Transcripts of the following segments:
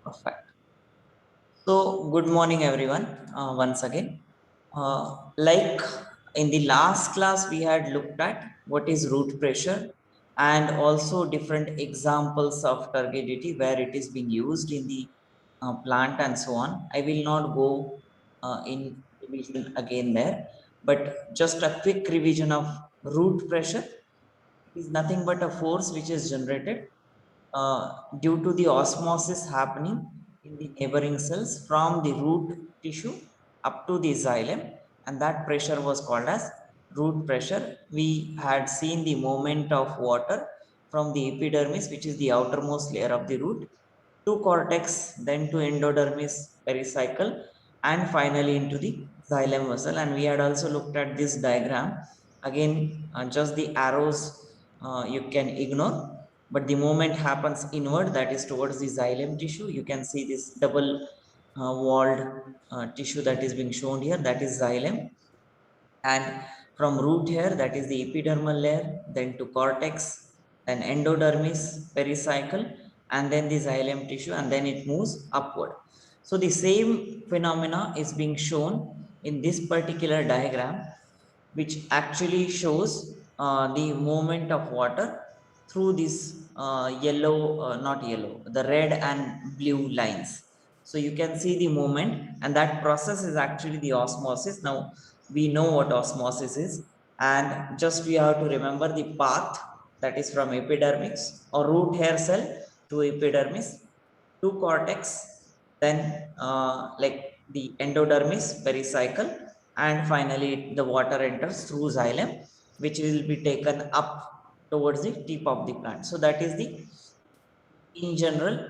Perfect. So, good morning, everyone. Once again, like in the last class, we had looked at what is root pressure and also different examples of turbidity where it is being used in the plant and so on. I will not go in revision again there, but just a quick revision of root pressure. It is nothing but a force which is generated due to the osmosis happening in the neighboring cells from the root tissue up to the xylem, and that pressure was called as root pressure. We had seen the movement of water from the epidermis, which is the outermost layer of the root, to cortex, then to endodermis, pericycle, and finally into the xylem vessel. And we had also looked at this diagram. Again, just the arrows you can ignore, but the movement happens inward, that is towards the xylem tissue. You can see this double walled tissue that is being shown here, that is xylem. And from root hair, that is the epidermal layer, then to cortex, then endodermis, pericycle, and then the xylem tissue, and then it moves upward. So the same phenomena is being shown in this particular diagram, which actually shows the movement of water through this yellow, not yellow, the red and blue lines. So you can see the movement, and that process is actually the osmosis. Now we know what osmosis is, and just we have to remember the path, that is from epidermis or root hair cell to epidermis to cortex, then like the endodermis, pericycle, and finally the water enters through xylem, which will be taken up towards the tip of the plant. So that is the, in general,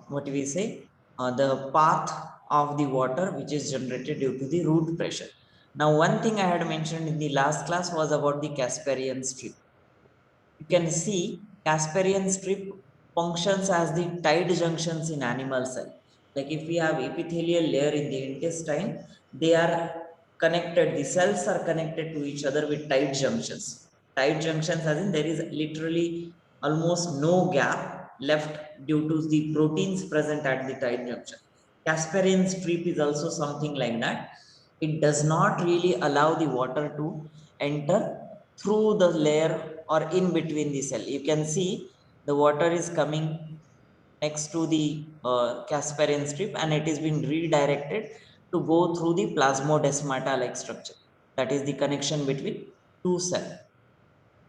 what do we say, the path of the water which is generated due to the root pressure. Now, one thing I had mentioned in the last class was about the Casparian strip. You can see Casparian strip functions as the tight junctions in animal cell. Like if we have epithelial layer in the intestine, they are connected, the cells are connected to each other with tight junctions. Tight junctions as in there is literally almost no gap left due to the proteins present at the tight junction. Casparian strip is also something like that. It does not really allow the water to enter through the layer or in between the cell. You can see the water is coming next to the Casparian strip, and it is being redirected to go through the plasmodesmata like structure. That is the connection between two cells,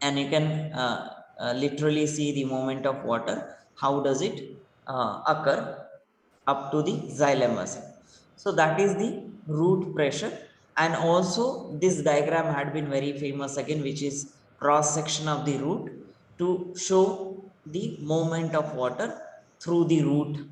and you can literally see the movement of water. How does it occur up to the xylem muscle? So that is the root pressure. And also this diagram had been very famous again, which is cross section of the root to show the movement of water through the root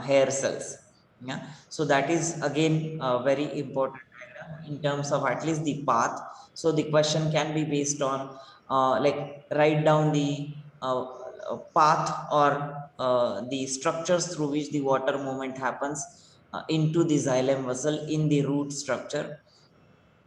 hair cells. Yeah, so that is again a very important diagram in terms of at least the path. So the question can be based on like write down the path or the structures through which the water movement happens into the xylem vessel in the root structure.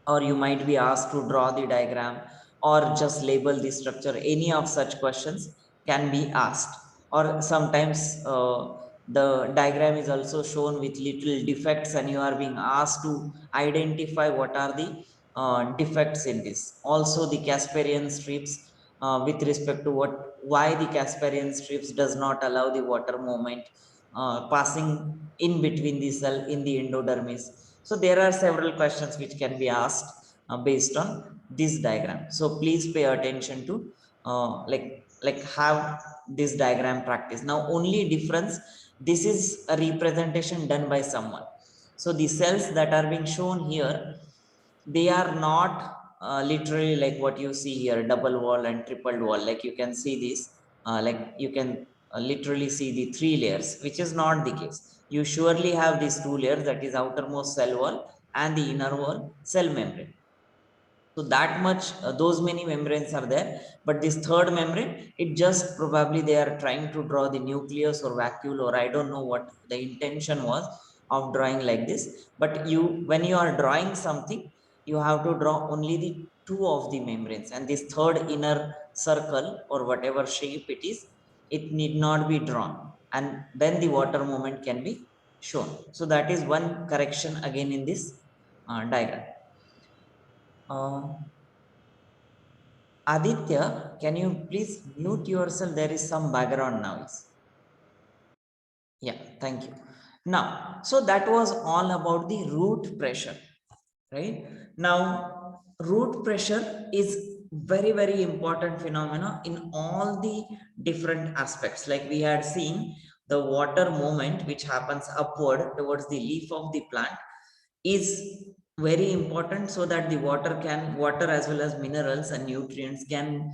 Or you might be asked to draw the diagram or just label the structure. Any of such questions can be asked. Or sometimes the diagram is also shown with little defects, and you are being asked to identify what are the defects in this. Also the Casparian strips, with respect to what, why the Casparian strips does not allow the water movement passing in between the cell in the endodermis. So there are several questions which can be asked based on this diagram. So please pay attention to like have this diagram practice. Now only difference, this is a representation done by someone. So the cells that are being shown here, they are not literally like what you see here, double wall and triple wall. Like you can see this, like you can literally see the three layers, which is not the case. You surely have these two layers, that is outermost cell wall and the inner wall cell membrane. So that much, those many membranes are there. But this third membrane, it just probably they are trying to draw the nucleus or vacuole, or I don't know what the intention was of drawing like this. But you, when you are drawing something, you have to draw only the two of the membranes, and this third inner circle or whatever shape it is, it need not be drawn. and then the water movement can be shown. So that is one correction again in this diagram. Aditya, can you please mute yourself? There is some background noise. Yeah, thank you. Now, so that was all about the root pressure, right? Now, root pressure is very important phenomena in all the different aspects. Like we had seen, the water movement which happens upward towards the leaf of the plant is very important, so that the water as well as minerals and nutrients can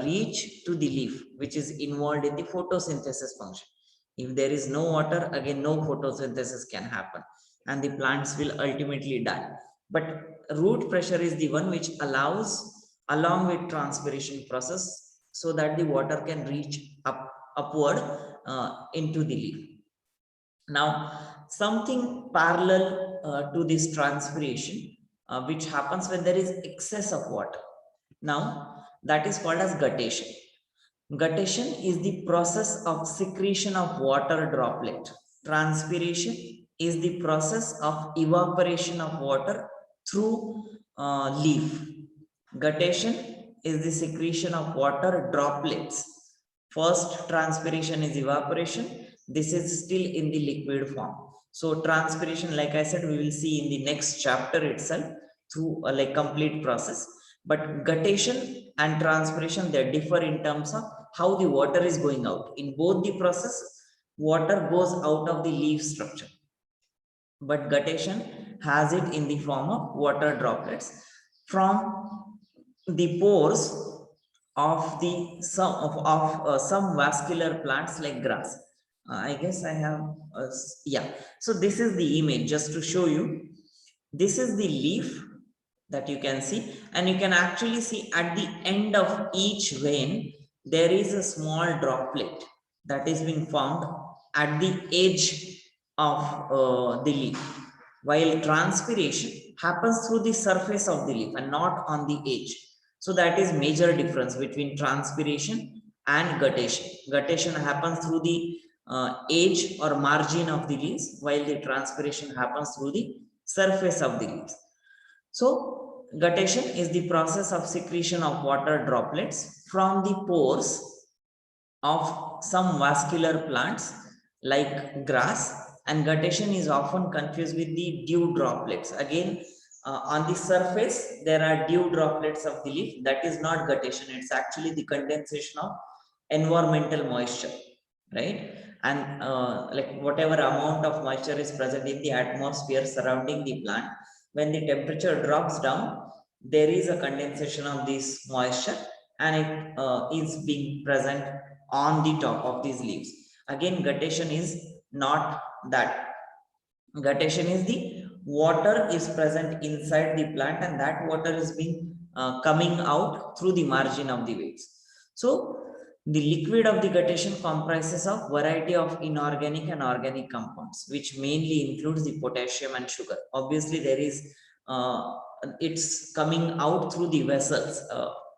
reach to the leaf, which is involved in the photosynthesis function. If there is no water, again no photosynthesis can happen and the plants will ultimately die. But root pressure is the one which allows, along with transpiration process, so that the water can reach upward into the leaf. Now, something parallel to this transpiration, which happens when there is excess of water. Now, that is called as guttation. Guttation is the process of secretion of water droplet. Transpiration is the process of evaporation of water through leaf. Guttation is the secretion of water droplets. First, transpiration is evaporation. This is still in the liquid form. So transpiration, like I said, we will see in the next chapter itself through a like complete process. But guttation and transpiration, they differ in terms of how the water is going out. In both the process, water goes out of the leaf structure, but guttation has it in the form of water droplets from the pores of the some vascular plants like grass. I guess I have yeah. So this is the image just to show you. This is the leaf that you can see, and you can actually see at the end of each vein there is a small droplet that is being found at the edge of the leaf, while transpiration happens through the surface of the leaf and not on the edge. So that is major difference between transpiration and guttation. Guttation happens through the edge or margin of the leaves, while the transpiration happens through the surface of the leaves. So guttation is the process of secretion of water droplets from the pores of some vascular plants like grass, and guttation is often confused with the dew droplets. Again, on the surface there are dew droplets of the leaf. That is not guttation, it's actually the condensation of environmental moisture, right? And like whatever amount of moisture is present in the atmosphere surrounding the plant, when the temperature drops down, there is a condensation of this moisture, and it is being present on the top of these leaves. Again, guttation is not that. Guttation is the water is present inside the plant, and that water is being coming out through the margin of the waves. So the liquid of the guttation comprises of variety of inorganic and organic compounds, which mainly includes the potassium and sugar. Obviously, there is it's coming out through the vessels,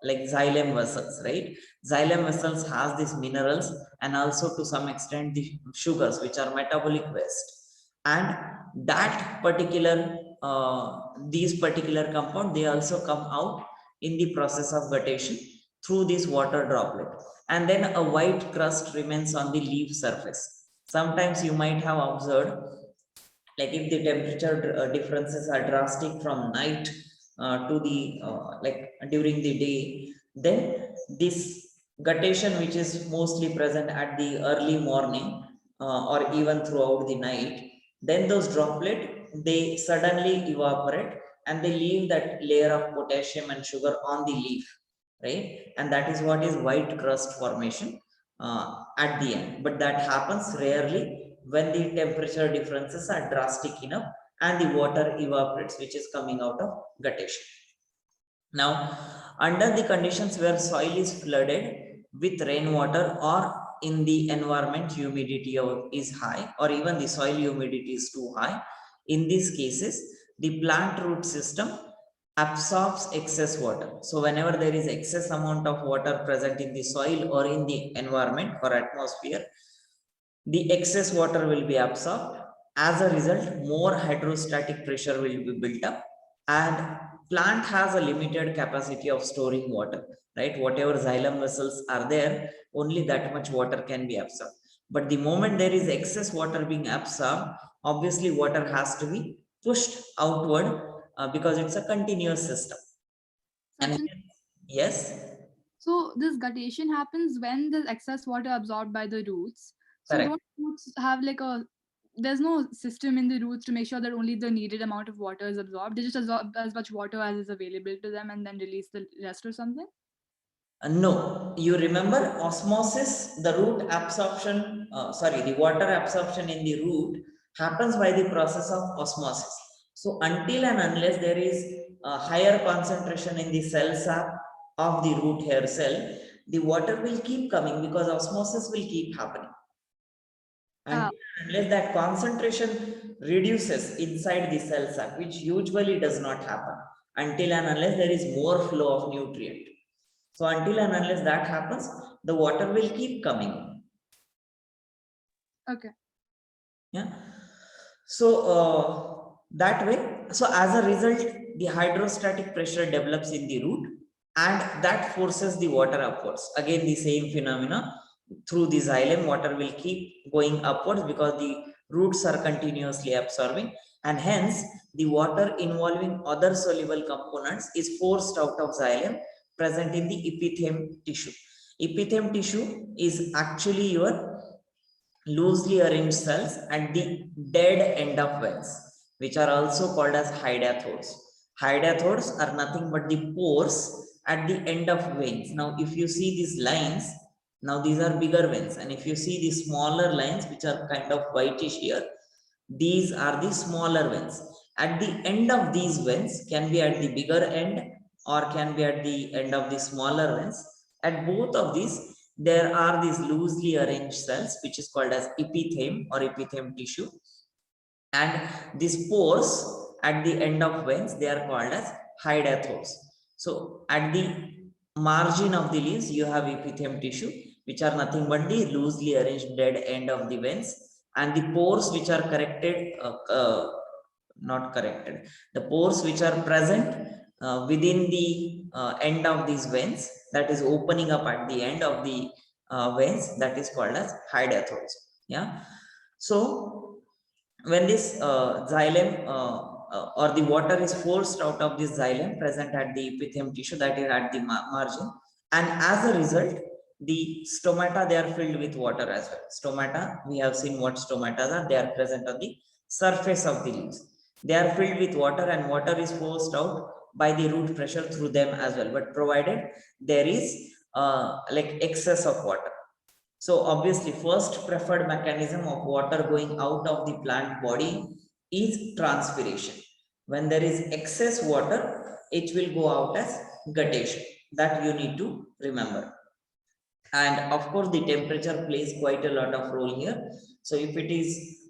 like xylem vessels, right? Xylem vessels has these minerals and also to some extent the sugars, which are metabolic waste. And that particular these particular compound, they also come out in the process of guttation through this water droplet, and then a white crust remains on the leaf surface. Sometimes you might have observed, like if the temperature differences are drastic from night to the like during the day, then this guttation, which is mostly present at the early morning or even throughout the night, then those droplets, they suddenly evaporate and they leave that layer of potassium and sugar on the leaf, right? And that is what is white crust formation at the end. But that happens rarely when the temperature differences are drastic enough and the water evaporates, which is coming out of guttation. Now, under the conditions where soil is flooded with rainwater, or in the environment humidity is high, or even the soil humidity is too high, in these cases the plant root system absorbs excess water. So whenever there is excess amount of water present in the soil or in the environment or atmosphere, the excess water will be absorbed. As a result, more hydrostatic pressure will be built up, and plant has a limited capacity of storing water, right? Whatever xylem vessels are there, only that much water can be absorbed. But the moment there is excess water being absorbed, obviously water has to be pushed outward because it's a continuous system. And Sachin, yes, so this guttation happens when there's excess water absorbed by the roots. So correct. don't roots have like a there's no system in the roots to make sure that only the needed amount of water is absorbed. They just absorb as much water as is available to them and then release the rest or something. No, you remember osmosis, the root absorption, the water absorption in the root happens by the process of osmosis. So until and unless there is a higher concentration in the cell sap of the root hair cell, the water will keep coming because osmosis will keep happening. Ah, Until and unless that concentration reduces inside the cell sap, which usually does not happen until and unless there is more flow of nutrient. So until and unless that happens, the water will keep coming. okay. Yeah. So that way, so as a result, the hydrostatic pressure develops in the root, and that forces the water upwards. Again, the same phenomena through the xylem, water will keep going upwards because the roots are continuously absorbing, and hence the water involving other soluble components is forced out of xylem present in the epitheme tissue. Epitheme tissue is actually your loosely arranged cells at the dead end of veins, which are also called as hydathodes. Hydathodes are nothing but the pores at the end of veins. Now, if you see these lines, now these are bigger veins, and if you see the smaller lines, which are kind of whitish here, these are the smaller veins. At the end of these veins, can be at the bigger end or can be at the end of the smaller veins. At both of these, there are these loosely arranged cells, which is called as epitheme or epitheme tissue. And these pores at the end of veins, they are called as hydathodes. So at the margin of the leaves, you have epitheme tissue, which are nothing but the loosely arranged dead end of the veins, and the pores which are not corrected, the pores which are present within the end of these veins, that is opening up at the end of the veins, that is called as hydathodes. Yeah. So when this xylem or the water is forced out of this xylem present at the epithelium tissue, that is at the margin, and as a result, the stomata, they are filled with water as well. Stomata, we have seen what stomata are. They are present on the surface of the leaves. They are filled with water, and water is forced out by the root pressure through them as well, but provided there is like excess of water. So obviously, first preferred mechanism of water going out of the plant body is transpiration. When there is excess water, it will go out as guttation. That you need to remember. And of course, the temperature plays quite a lot of role here. So if it is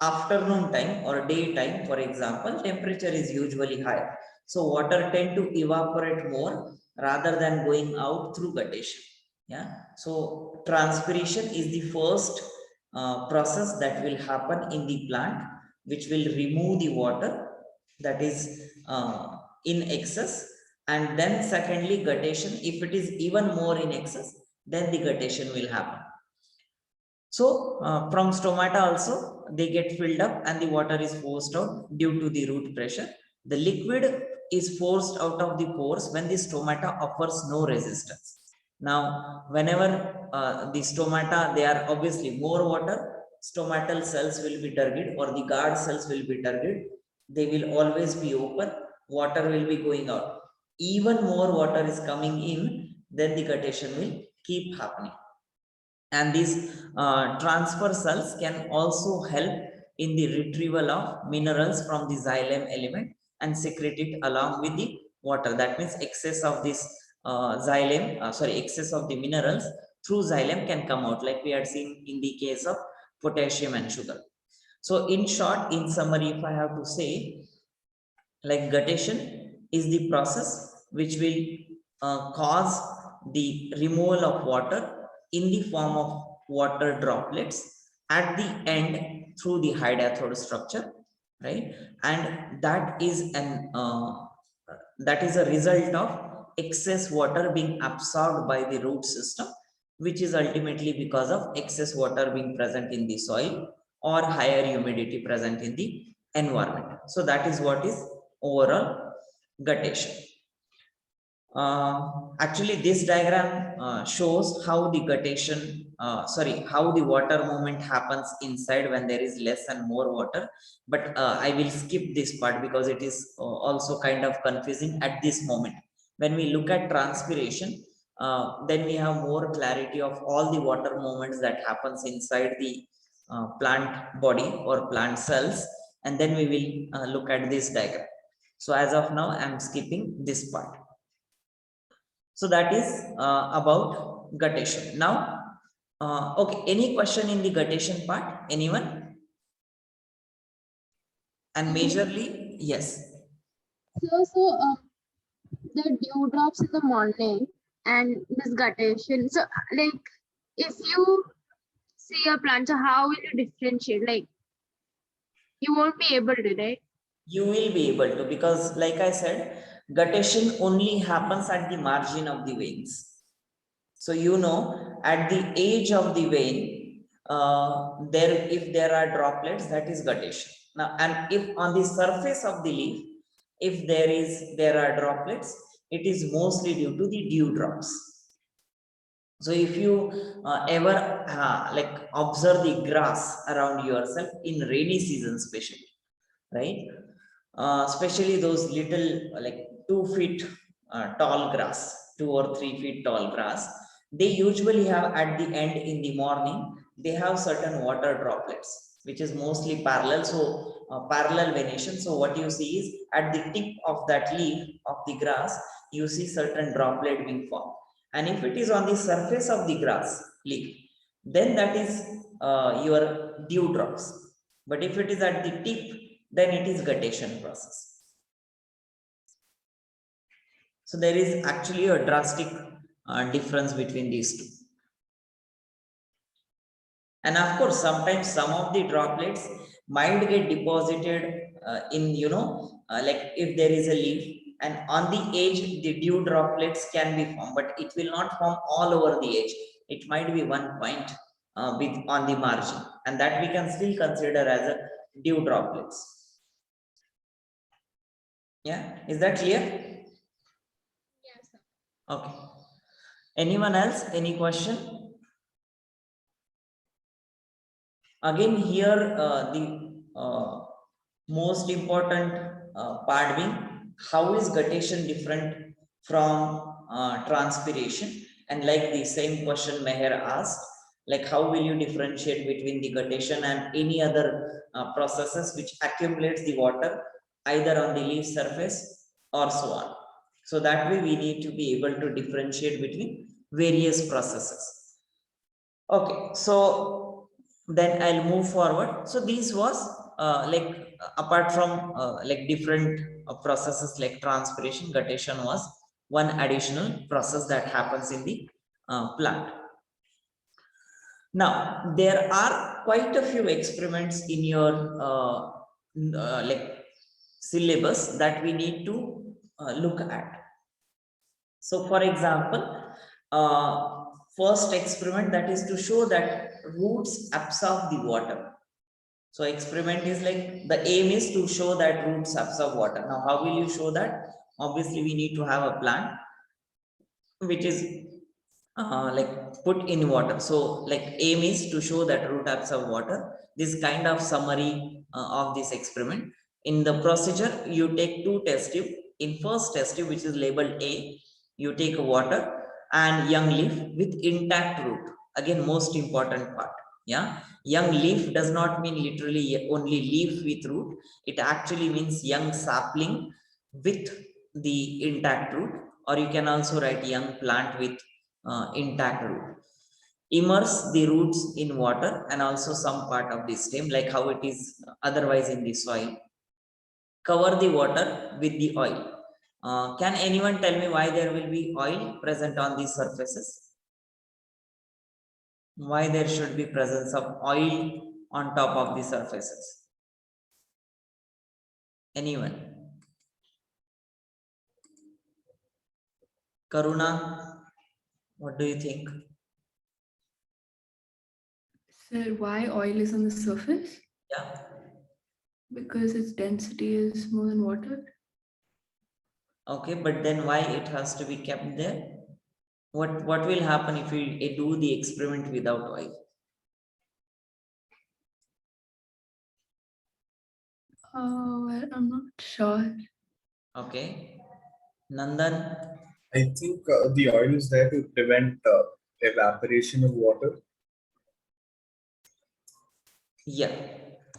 afternoon time or daytime, for example, temperature is usually higher. So water tend to evaporate more rather than going out through guttation. Yeah. So transpiration is the first process that will happen in the plant, which will remove the water that is in excess. And then secondly, guttation, if it is even more in excess, then the guttation will happen. So from stomata also, they get filled up and the water is forced out due to the root pressure. The liquid is forced out of the pores when the stomata offers no resistance. Now, whenever the stomata, they are obviously more water, stomatal cells will be turgid or the guard cells will be turgid. They will always be open. Water will be going out. Even more water is coming in, then the guttation will keep happening. And these transfer cells can also help in the retrieval of minerals from the xylem element and secrete it along with the water. That means excess of this excess of the minerals through xylem can come out, like we had seen in the case of potassium and sugar. So in short, in summary, if I have to say, like guttation is the process which will cause the removal of water in the form of water droplets at the end through the high diathode structure, right? And that is a result of excess water being absorbed by the root system, which is ultimately because of excess water being present in the soil or higher humidity present in the environment. So that is what is overall guttation. Actually, this diagram shows how the guttation, how the water movement happens inside when there is less and more water. But I will skip this part because it is also kind of confusing at this moment. When we look at transpiration, then we have more clarity of all the water movements that happens inside the plant body or plant cells. And then we will look at this diagram. So as of now, I'm skipping this part. So that is about guttation. Now, okay, any question in the guttation part? Anyone? And majorly, yes. So, the dewdrops in the morning and this guttation. So, like, if you see a plant, so how will you differentiate? Like, you won't be able to, right? You will be able to, because like I said, guttation only happens at the margin of the veins. So at the edge of the vein, if there are droplets, that is guttation. Now, and if on the surface of the leaf, if there are droplets, it is mostly due to the dewdrops. So if you ever observe the grass around yourself in rainy season, especially, right? Especially those little 2 feet tall grass, 2 or 3 feet tall grass, they usually have at the end in the morning, they have certain water droplets, which is mostly parallel. So parallel venation. So what you see is at the tip of that leaf of the grass, you see certain droplet being formed. And if it is on the surface of the grass leaf, then that is your dewdrops. But if it is at the tip, then it is guttation process. So there is actually a drastic difference between these two. And of course, sometimes some of the droplets might get deposited in, if there is a leaf, and on the edge, the dew droplets can be formed, but it will not form all over the edge. It might be one point on the margin, and that we can still consider as a dew droplets. Yeah, is that clear? Yes, sir. Okay. Anyone else? Any question? Again, here the most important part being, how is guttation different from transpiration? And like the same question Meher asked, like how will you differentiate between the guttation and any other processes which accumulates the water either on the leaf surface or so on. So that way we need to be able to differentiate between various processes. Okay, so then I'll move forward. So this was apart from different processes like transpiration, guttation was one additional process that happens in the plant. Now, there are quite a few experiments in your syllabus that we need to look at. So, for example, first experiment, that is to show that roots absorb the water. So, experiment is like, the aim is to show that roots absorb water. Now, how will you show that? Obviously, we need to have a plant which is put in water. So aim is to show that root absorb water. This kind of summary of this experiment. In the procedure, you take 2 test tube. In first test tube, which is labeled A, you take water and young leaf with intact root. Again, most important part. Yeah, young leaf does not mean literally only leaf with root. It actually means young sapling with the intact root, or you can also write young plant with intact root. Immerse the roots in water and also some part of the stem, like how it is otherwise in the soil. Cover the water with the oil. Can anyone tell me why there will be oil present on these surfaces? Why there should be presence of oil on top of the surfaces? Anyone? Karuna, what do you think? Sir, why oil is on the surface? Yeah. Because its density is more than water. Okay, but then why it has to be kept there? What will happen if we do the experiment without oil? Oh, well, I'm not sure. Okay. Nandan? I think the oil is there to prevent evaporation of water. Yeah.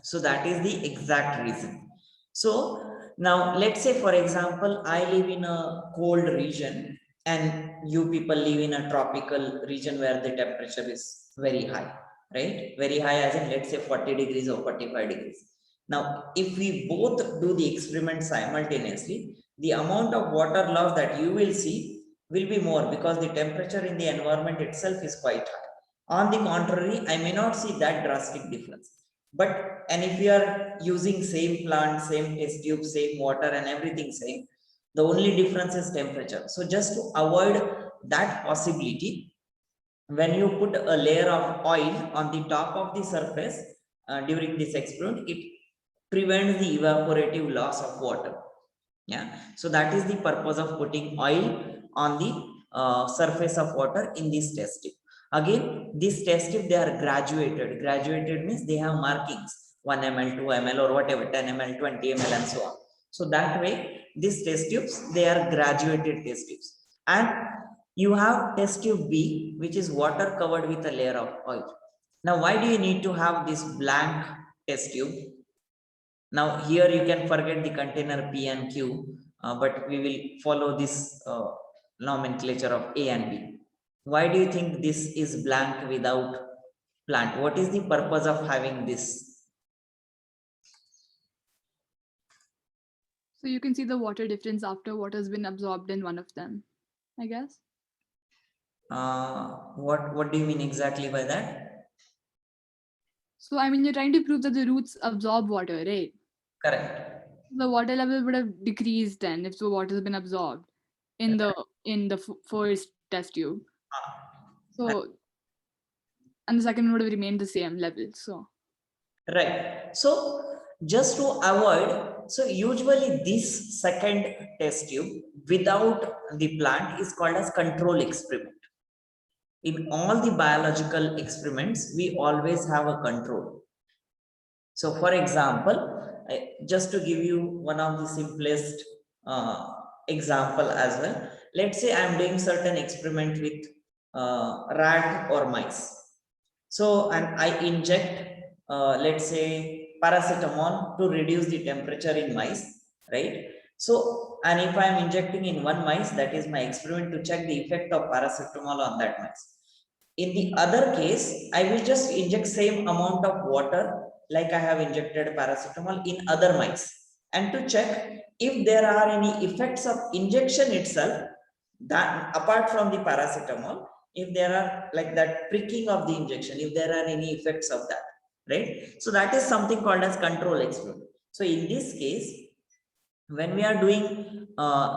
So that is the exact reason. So now let's say, for example, I live in a cold region and you people live in a tropical region where the temperature is very high, right? Very high as in, let's say 40 degrees or 45 degrees. Now, if we both do the experiment simultaneously, the amount of water loss that you will see will be more because the temperature in the environment itself is quite high. On the contrary, I may not see that drastic difference. But, and if we are using same plant, same test tube, same water and everything same, the only difference is temperature. So just to avoid that possibility, when you put a layer of oil on the top of the surface during this experiment, it prevents the evaporative loss of water. Yeah, so that is the purpose of putting oil on the surface of water in this test tube. Again, this test tube, they are graduated. Graduated means they have markings 1 ml, 2 ml, or whatever, 10 ml, 20 ml, and so on. So that way, these test tubes, they are graduated test tubes. And you have test tube B, which is water covered with a layer of oil. Now, why do you need to have this blank test tube? Now here you can forget the container P and Q, but we will follow this nomenclature of A and B. Why do you think this is blank without plant? What is the purpose of having this? So you can see the water difference after water has been absorbed in one of them, I guess. What do you mean exactly by that? So I mean, you're trying to prove that the roots absorb water, right? Correct. The water level would have decreased then if the water has been absorbed in the first test tube. So, and the second one would have remained the same level. So, right. So just to avoid, so usually this second test tube without the plant is called as control experiment. In all the biological experiments, we always have a control. So for example, just to give you one of the simplest example as well, let's say I'm doing certain experiment with rat or mice. So, and I inject, let's say, paracetamol to reduce the temperature in mice, right? So, and if I'm injecting in one mice, that is my experiment to check the effect of paracetamol on that mice. In the other case, I will just inject same amount of water like I have injected paracetamol in other mice, and to check if there are any effects of injection itself, that apart from the paracetamol, if there are like that pricking of the injection, if there are any effects of that, right? So that is something called as control experiment. So in this case, when we are doing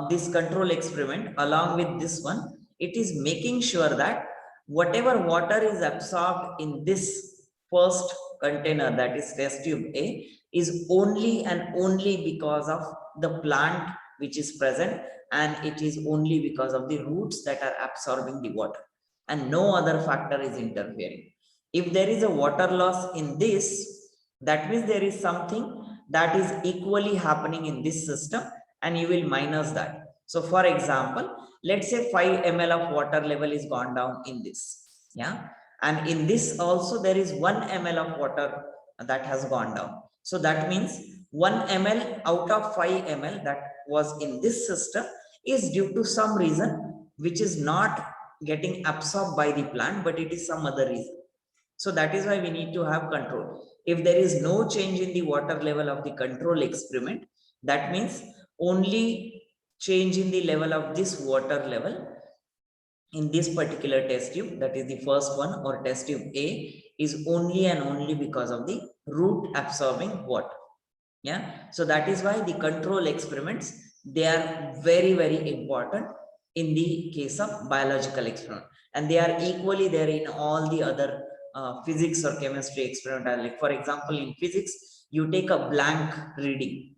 this control experiment along with this one, it is making sure that whatever water is absorbed in this first container, that is test tube A, is only and only because of the plant which is present, and it is only because of the roots that are absorbing the water, and no other factor is interfering. If there is a water loss in this, that means there is something that is equally happening in this system, and you will minus that. So for example, let's say 5 ml of water level is gone down in this, yeah, and in this also there is 1 ml of water that has gone down. So that means 1 ml out of 5 ml that was in this system is due to some reason which is not getting absorbed by the plant, but it is some other reason. So that is why we need to have control. If there is no change in the water level of the control experiment, that means only change in the level of this water level in this particular test tube, that is the first one, or test tube A, is only and only because of the root absorbing water. Yeah, so that is why the control experiments, they are very, very important in the case of biological experiment, and they are equally there in all the other physics or chemistry experiment. Like for example, in physics, you take a blank reading,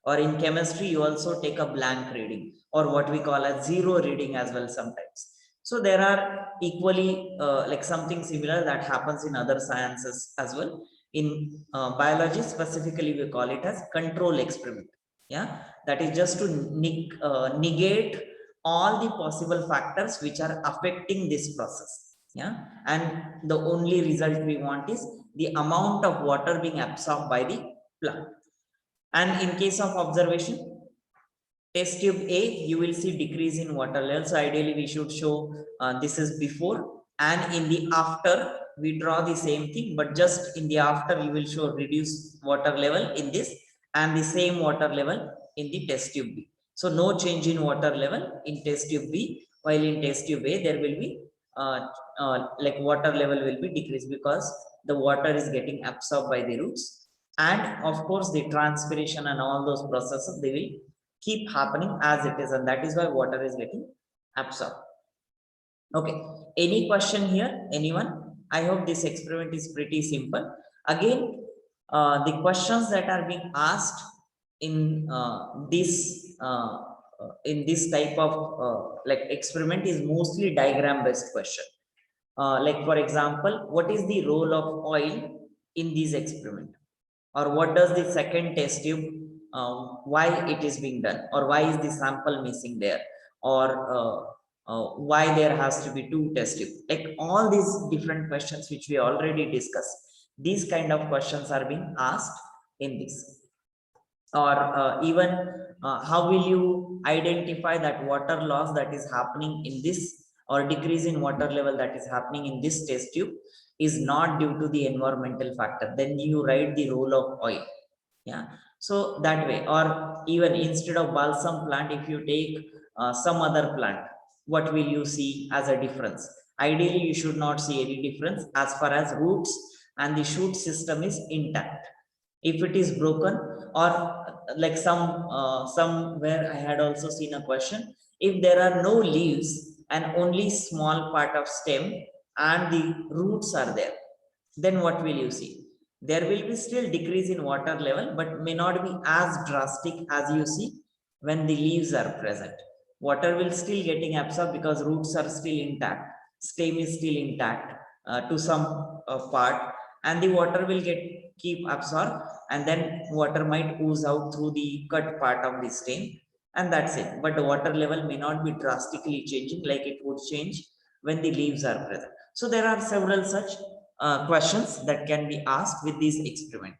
or in chemistry, you also take a blank reading, or what we call a zero reading as well sometimes. So there are equally like something similar that happens in other sciences as well. In biology specifically, we call it as control experiment. Yeah, that is just to negate all the possible factors which are affecting this process. Yeah, and the only result we want is the amount of water being absorbed by the plant. And in case of observation, test tube A, you will see decrease in water level. So ideally, we should show this is before, and in the after, we draw the same thing, but just in the after, you will show reduced water level in this, and the same water level in the test tube B. So no change in water level in test tube B, while in test tube A, there will be like water level will be decreased because the water is getting absorbed by the roots. And of course, the transpiration and all those processes, they will keep happening as it is, and that is why water is getting absorbed. Okay, any question here, anyone? I hope this experiment is pretty simple. Again, the questions that are being asked in this type of like experiment is mostly diagram based question. Like for example, what is the role of oil in this experiment? Or what does the second test tube, why it is being done, or why is the sample missing there, or why there has to be two test tubes? Like all these different questions which we already discussed, these kind of questions are being asked in this. Or even how will you identify that water loss that is happening in this, or decrease in water level that is happening in this test tube is not due to the environmental factor? Then you write the role of oil. Yeah, so that way. Or even instead of balsam plant, if you take some other plant, what will you see as a difference? Ideally, you should not see any difference as far as roots and the shoot system is intact. If it is broken, or like somewhere I had also seen a question, if there are no leaves and only small part of stem and the roots are there, then what will you see? There will be still decrease in water level, but may not be as drastic as you see when the leaves are present. Water will still getting absorbed because roots are still intact, stem is still intact to some part, and the water will keep absorbed, and then water might ooze out through the cut part of the stem, and that's it. But the water level may not be drastically changing like it would change when the leaves are present. So there are several such questions that can be asked with this experiment.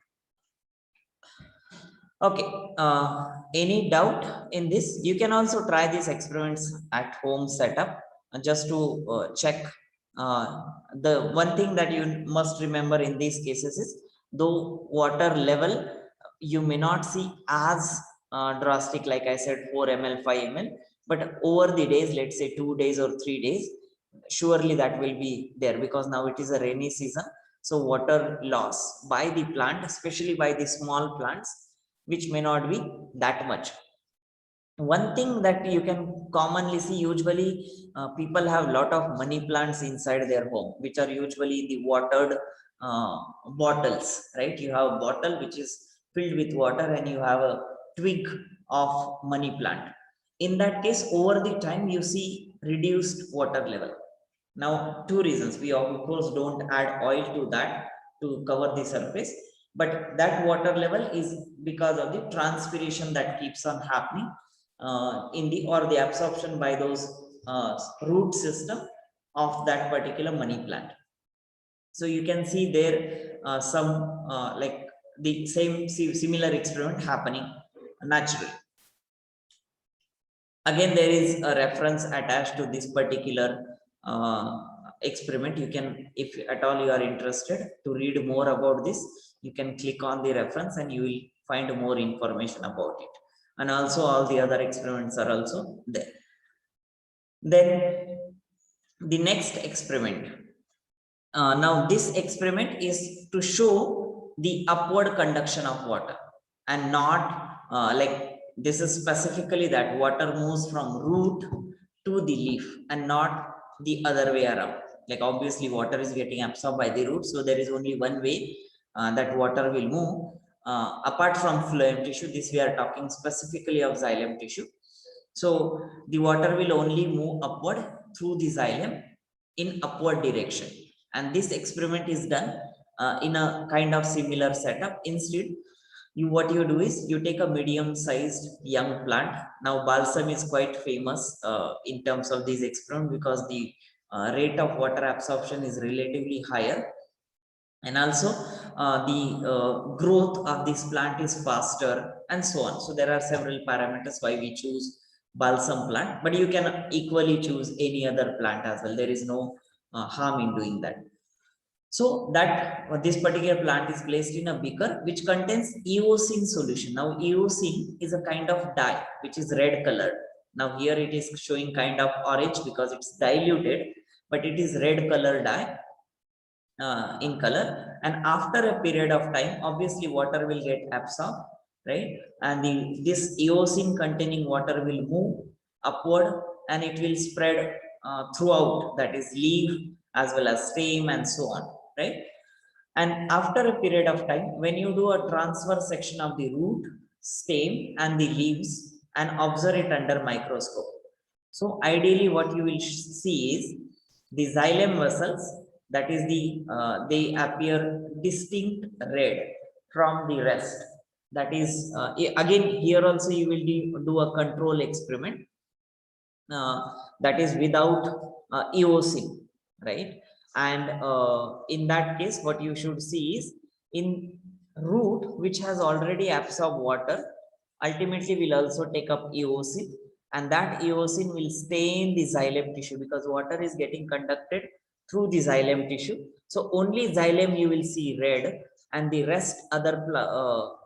Okay, any doubt in this? You can also try these experiments at home setup just to check. The one thing that you must remember in these cases is, though water level you may not see as drastic, like I said, 4 ml, 5 ml, but over the days, let's say 2 days or 3 days, surely that will be there, because now it is a rainy season. So water loss by the plant, especially by the small plants, which may not be that much. One thing that you can commonly see, usually people have a lot of money plants inside their home, which are usually the watered bottles, right? You have a bottle which is filled with water, and you have a twig of money plant. In that case, over the time, you see reduced water level. Now, two reasons. We of course don't add oil to that to cover the surface, but that water level is because of the transpiration that keeps on happening in the, or the absorption by those root system of that particular money plant. So you can see there some like the similar experiment happening naturally. Again, there is a reference attached to this particular experiment. You can, if at all you are interested to read more about this, you can click on the reference and you will find more information about it. And also all the other experiments are also there. Then the next experiment. Now this experiment is to show the upward conduction of water, and not like this is specifically that water moves from root to the leaf and not the other way around. Like obviously water is getting absorbed by the root, so there is only one way that water will move apart from phloem tissue. This we are talking specifically of xylem tissue. So the water will only move upward through the xylem in upward direction, and this experiment is done in a kind of similar setup. Instead, what you do is you take a medium sized young plant. Now balsam is quite famous in terms of these experiments because the rate of water absorption is relatively higher, and also the growth of this plant is faster, and so on. So there are several parameters why we choose balsam plant, but you can equally choose any other plant as well. There is no harm in doing that. So that this particular plant is placed in a beaker which contains eosine solution. Now eosine is a kind of dye which is red colored. Now here it is showing kind of orange because it's diluted, but it is red color dye in color. And after a period of time, obviously water will get absorbed, right? And this eosine containing water will move upward and it will spread throughout, that is leaf as well as stem and so on, right? And after a period of time, when you do a transfer section of the root, stem and the leaves and observe it under microscope, so ideally what you will see is the xylem vessels, that is they appear distinct red from the rest. That is again here also you will do a control experiment that is without eosine, right? And in that case what you should see is in root which has already absorbed water ultimately will also take up eosine, and that eosine will stay in the xylem tissue because water is getting conducted through the xylem tissue. So only xylem you will see red, and the rest other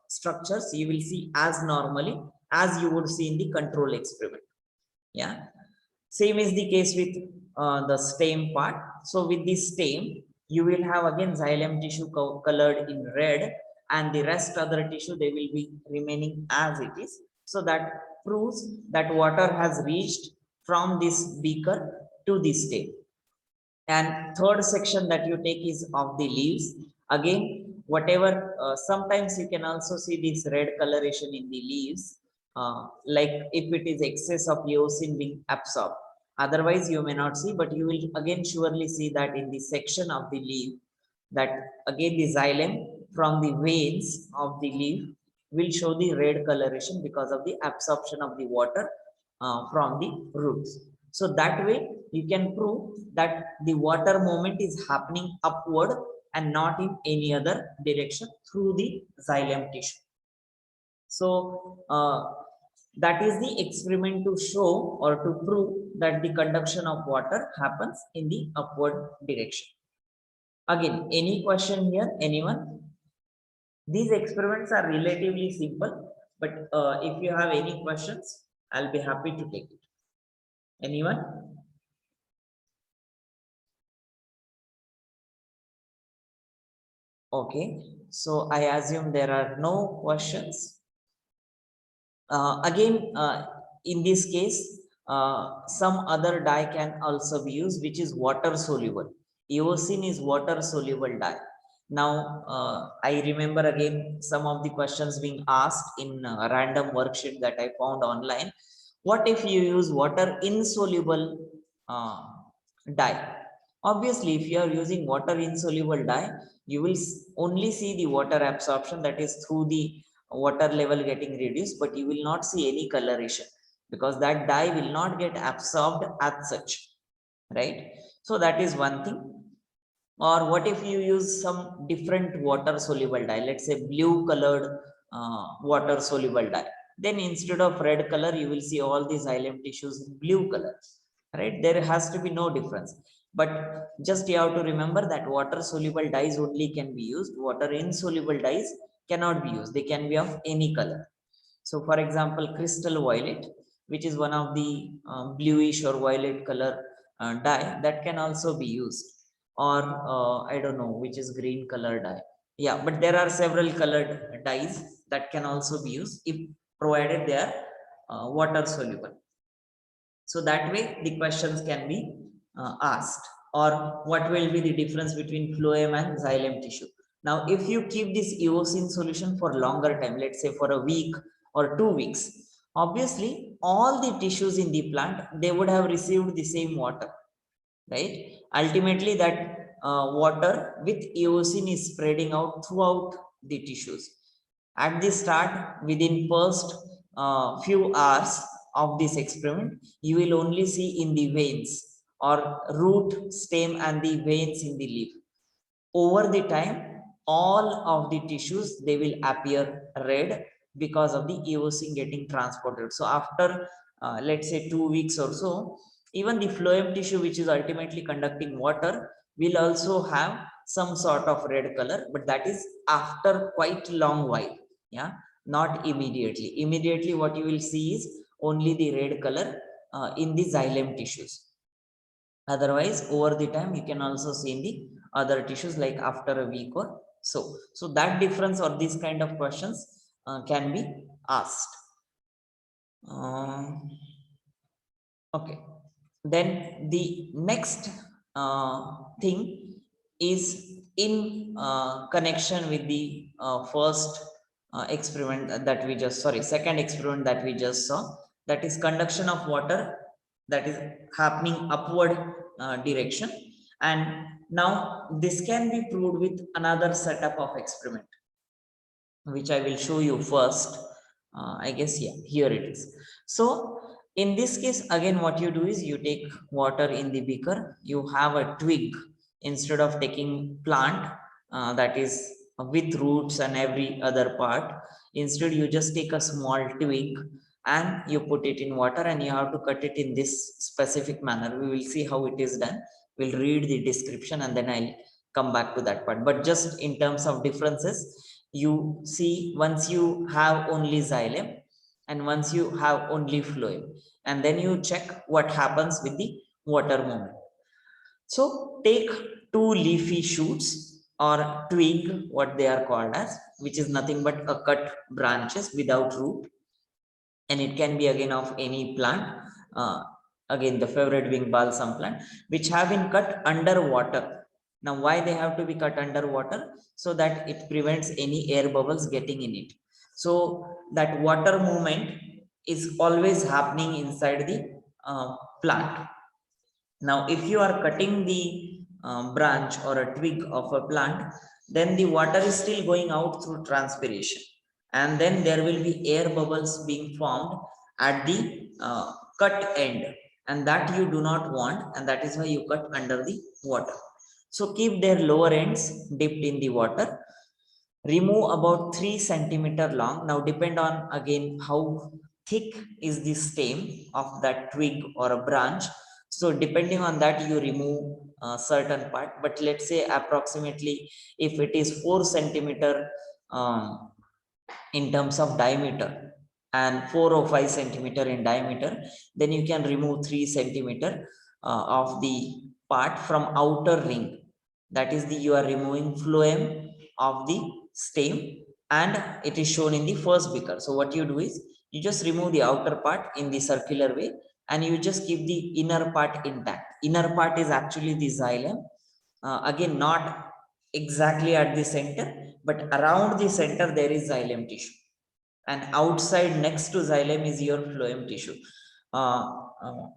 structures you will see as normally as you would see in the control experiment. Yeah, same is the case with the stem part. So with the stem you will have again xylem tissue colored in red, and the rest other tissue they will be remaining as it is. So that proves that water has reached from this beaker to the stem. And third section that you take is of the leaves. Again, whatever sometimes you can also see this red coloration in the leaves, like if it is excess of eosine being absorbed. Otherwise you may not see, but you will again surely see that in the section of the leaf, that again the xylem from the veins of the leaf will show the red coloration because of the absorption of the water from the roots. So that way you can prove that the water movement is happening upward and not in any other direction through the xylem tissue. So that is the experiment to show or to prove that the conduction of water happens in the upward direction. Again, any question here, anyone? These experiments are relatively simple, but if you have any questions, I'll be happy to take it. Anyone? Okay, so I assume there are no questions. Again, in this case, some other dye can also be used, which is water soluble. Eosine is water soluble dye. Now, I remember again some of the questions being asked in a random worksheet that I found online. What if you use water insoluble dye? Obviously, if you are using water insoluble dye, you will only see the water absorption, that is through the water level getting reduced, but you will not see any coloration because that dye will not get absorbed as such, right? So that is one thing. Or what if you use some different water soluble dye, let's say blue colored water soluble dye, then instead of red color you will see all these xylem tissues in blue color, right? There has to be no difference. But just you have to remember that water soluble dyes only can be used, water insoluble dyes cannot be used, they can be of any color. So for example, crystal violet, which is one of the bluish or violet color dye, that can also be used. Or I don't know which is green color dye. Yeah, but there are several colored dyes that can also be used if provided they are water soluble. So that way the questions can be asked. Or what will be the difference between phloem and xylem tissue? Now, if you keep this eosin solution for longer time, let's say for a week or 2 weeks, obviously all the tissues in the plant, they would have received the same water, right? Ultimately, that water with eosin is spreading out throughout the tissues. At the start, within first few hours of this experiment, you will only see in the veins or root, stem, and the veins in the leaf. Over the time, all of the tissues, they will appear red because of the eosin getting transported. So after let's say 2 weeks or so, even the phloem tissue, which is ultimately conducting water, will also have some sort of red color, but that is after quite long while. Yeah, not immediately. Immediately what you will see is only the red color in the xylem tissues. Otherwise, over the time, you can also see in the other tissues like after a week or so. So that difference or these kind of questions can be asked. Okay. Then the next thing is in connection with the first experiment that we just, second experiment that we just saw, that is conduction of water that is happening upward direction. And now this can be proved with another setup of experiment, which I will show you first. I guess, yeah, here it is. So in this case, again, what you do is you take water in the beaker, you have a twig instead of taking plant that is with roots and every other part. Instead, you just take a small twig and you put it in water, and you have to cut it in this specific manner. We will see how it is done. We'll read the description and then I'll come back to that part. But just in terms of differences, you see, once you have only xylem and once you have only phloem, and then you check what happens with the water movement. So take two leafy shoots or twig, what they are called as, which is nothing but a cut branches without root, and it can be again of any plant, again the favorite being balsam plant, which have been cut underwater. Now, why they have to be cut underwater? So that it prevents any air bubbles getting in it. So that water movement is always happening inside the plant. Now, if you are cutting the branch or a twig of a plant, then the water is still going out through transpiration. And then there will be air bubbles being formed at the cut end. And that you do not want. And that is why you cut under the water. So keep their lower ends dipped in the water. Remove about 3 centimeter long. Now depend on again how thick is the stem of that twig or a branch. So depending on that, you remove a certain part. But let's say approximately if it is 4 centimeter in terms of diameter and 4 or 5 centimeter in diameter, then you can remove 3 centimeter of the part from outer ring. That is the you are removing phloem of the stem, and it is shown in the first beaker. So what you do is you just remove the outer part in the circular way, and you just keep the inner part intact. Inner part is actually the xylem. Again, not exactly at the center, but around the center there is xylem tissue, and outside next to xylem is your phloem tissue.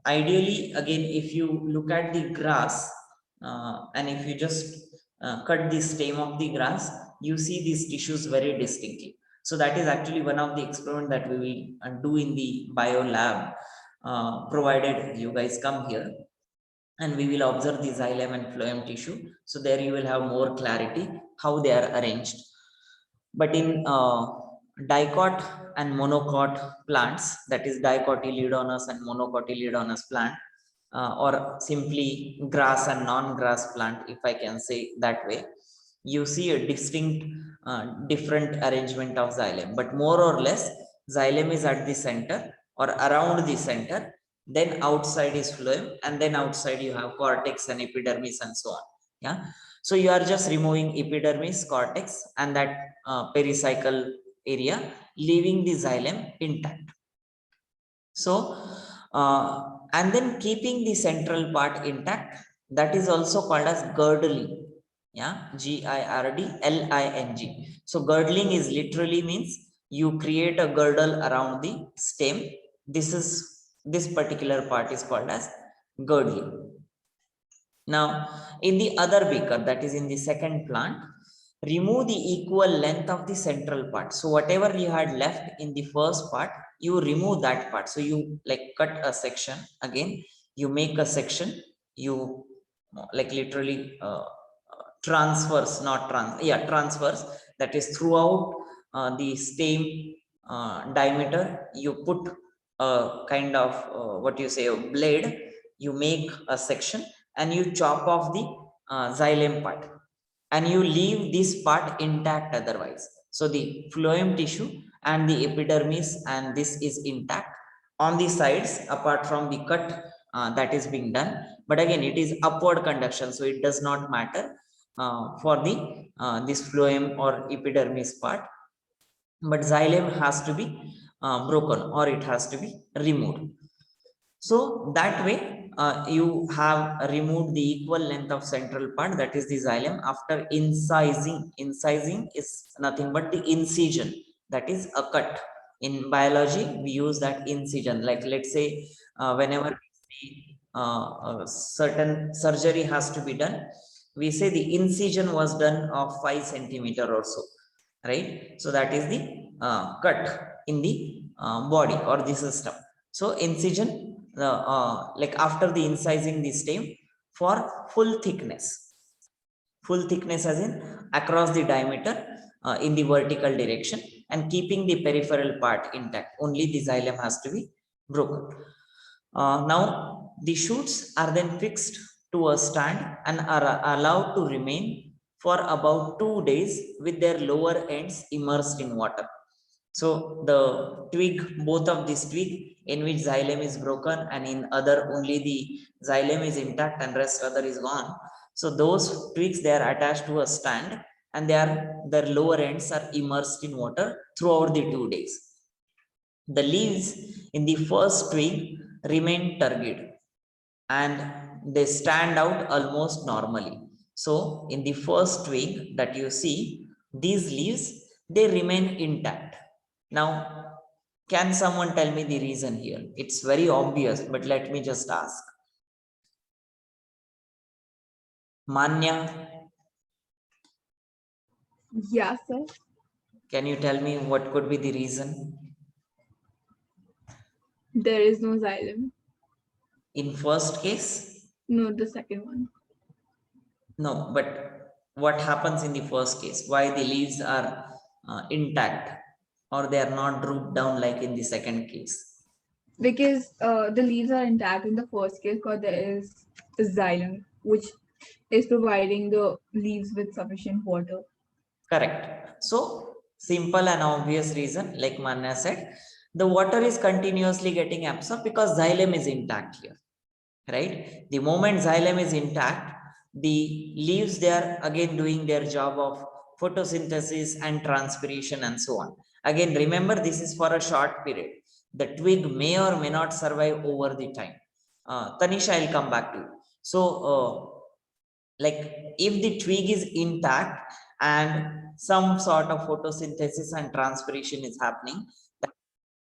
Ideally, again, if you look at the grass, and if you just cut the stem of the grass, you see these tissues very distinctly. So that is actually one of the experiment that we will do in the bio lab, provided you guys come here, and we will observe the xylem and phloem tissue. So there you will have more clarity how they are arranged. But in dicot and monocot plants, that is dicotyledonous and monocotyledonous plant, or simply grass and non-grass plant, if I can say that way, you see a distinct different arrangement of xylem. But more or less, xylem is at the center or around the center. then outside is phloem, and then outside you have cortex and epidermis and so on. Yeah. So you are just removing epidermis, cortex, and that pericycle area, leaving the xylem intact. So, and then keeping the central part intact, that is also called as girdling. Yeah, girdling. So girdling is literally means you create a girdle around the stem. This particular part is called as girdling. Now, in the other beaker, that is in the second plant, remove the equal length of the central part. So whatever you had left in the first part, you remove that part. So you like cut a section again, you make a section, you like literally transverse, not transverse, that is throughout the stem diameter, you put a kind of what you say, a blade, you make a section and you chop off the xylem part, and you leave this part intact otherwise. So the phloem tissue and the epidermis and this is intact on the sides apart from the cut that is being done. But again, it is upward conduction, so it does not matter for the this phloem or epidermis part, but xylem has to be broken or it has to be removed. So that way you have removed the equal length of central part, that is the xylem, after incising. Incising is nothing but the incision, that is a cut. In biology, we use that incision. Like let's say whenever a certain surgery has to be done, we say the incision was done of 5 centimeter or so, right? So that is the cut in the body or the system. So incision, like after the incising the stem for full thickness as in across the diameter in the vertical direction, and keeping the peripheral part intact, only the xylem has to be broken. Now the shoots are then fixed to a stand and are allowed to remain for about 2 days with their lower ends immersed in water. So the twig, both of this twig in which xylem is broken and in other only the xylem is intact and rest other is gone. So those twigs, they are attached to a stand and their lower ends are immersed in water throughout the 2 days. The leaves in the first twig remain turgid and they stand out almost normally. So in the first twig that you see, these leaves, they remain intact. Now, can someone tell me the reason here? It's very obvious, but let me just ask. Manya, Yeah, sir. can you tell me what could be the reason? There is no xylem. In first case? No, the second one. No, but what happens in the first case? Why the leaves are intact or they are not drooped down like in the second case? Because the leaves are intact in the first case because there is a xylem, which is providing the leaves with sufficient water. Correct. So simple and obvious reason, like Manya said, the water is continuously getting absorbed because xylem is intact here, right? The moment xylem is intact, the leaves, they are again doing their job of photosynthesis and transpiration and so on. Again, remember, this is for a short period. The twig may or may not survive over the time. Tanisha, I'll come back to you. So like if the twig is intact and some sort of photosynthesis and transpiration is happening, the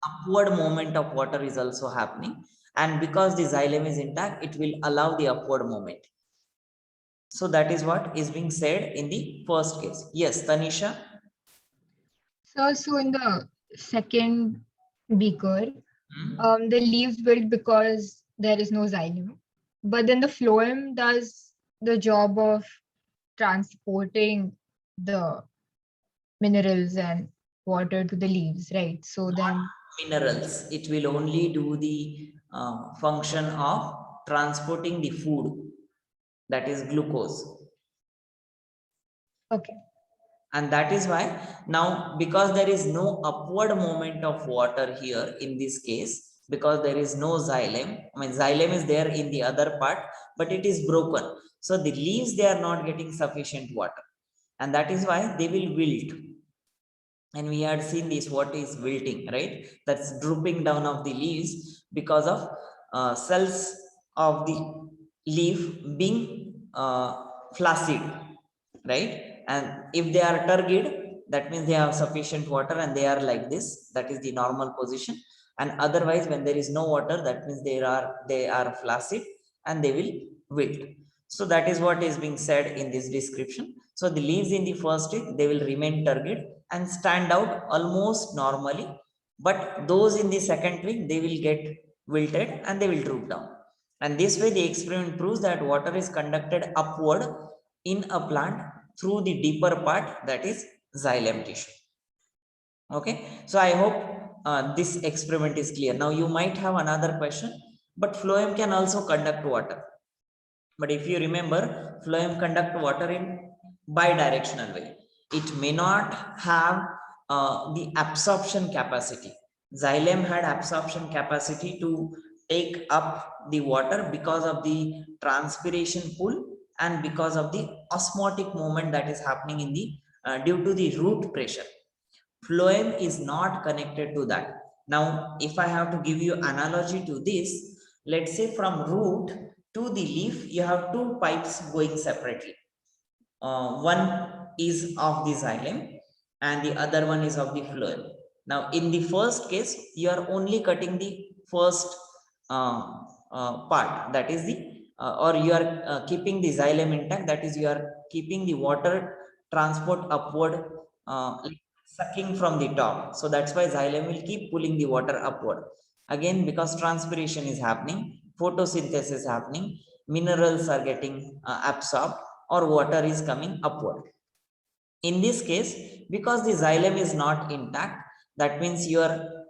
upward movement of water is also happening, and because the xylem is intact, it will allow the upward movement. So that is what is being said in the first case. Yes, Tanisha. So in the second beaker, Hmm? the leaves wilt because there is no xylem. But then the phloem does the job of transporting the minerals and water to the leaves, right? So then, Minerals. It will only do the function of transporting the food, that is glucose. okay. And that is why now, because there is no upward movement of water here in this case, because there is no xylem. I mean, xylem is there in the other part, but it is broken. So the leaves, they are not getting sufficient water, and that is why they will wilt. And we had seen this, what is wilting, right? That's drooping down of the leaves because of cells of the leaf being flaccid, right? And if they are turgid, that means they have sufficient water and they are like this, that is the normal position. And otherwise, when there is no water, that means they are flaccid and they will wilt. So that is what is being said in this description. So the leaves in the first week, they will remain turgid and stand out almost normally, but those in the second week, they will get wilted and they will droop down. And this way, the experiment proves that water is conducted upward in a plant through the deeper part, that is xylem tissue. Okay, so I hope this experiment is clear. Now you might have another question, but phloem can also conduct water. But if you remember, phloem conduct water in bidirectional way. It may not have the absorption capacity. Xylem had absorption capacity to take up the water because of the transpiration pull and because of the osmotic movement that is happening in the due to the root pressure. Phloem is not connected to that. Now, if I have to give you analogy to this, let's say from root to the leaf, you have two pipes going separately. One is of the xylem and the other one is of the phloem. Now, in the first case, you are only cutting the first part, that is the, or you are keeping the xylem intact, that is, you are keeping the water transport upward, sucking from the top. So that's why xylem will keep pulling the water upward. Again, because transpiration is happening, photosynthesis is happening, minerals are getting absorbed, or water is coming upward. In this case, because the xylem is not intact, that means your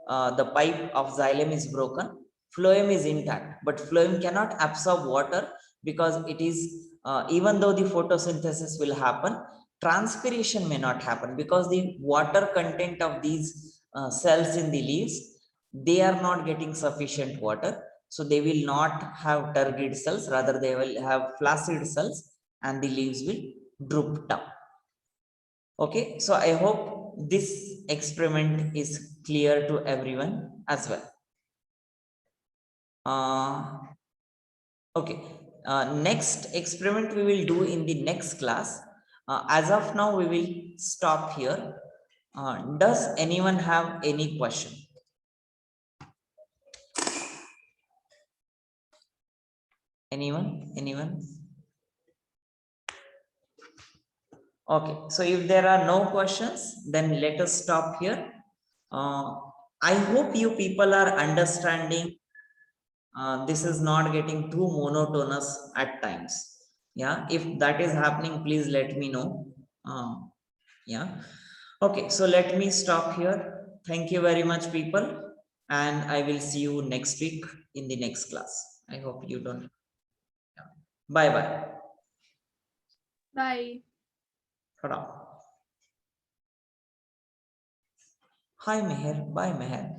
the pipe of xylem is broken, phloem is intact, but phloem cannot absorb water because it is, even though the photosynthesis will happen, transpiration may not happen because the water content of these cells in the leaves, they are not getting sufficient water. So they will not have turgid cells, rather they will have flaccid cells and the leaves will droop down. Okay, so I hope this experiment is clear to everyone as well. Okay, next experiment we will do in the next class. As of now, we will stop here. Does anyone have any question? Anyone? Okay, so if there are no questions, then let us stop here. I hope you people are understanding. This is not getting too monotonous at times. Yeah, if that is happening, please let me know. Yeah. Okay, so let me stop here. Thank you very much, people. And I will see you next week in the next class. I hope you don't. Bye-bye. Bye. Ta-da. Hi, Meher. Bye, Meher.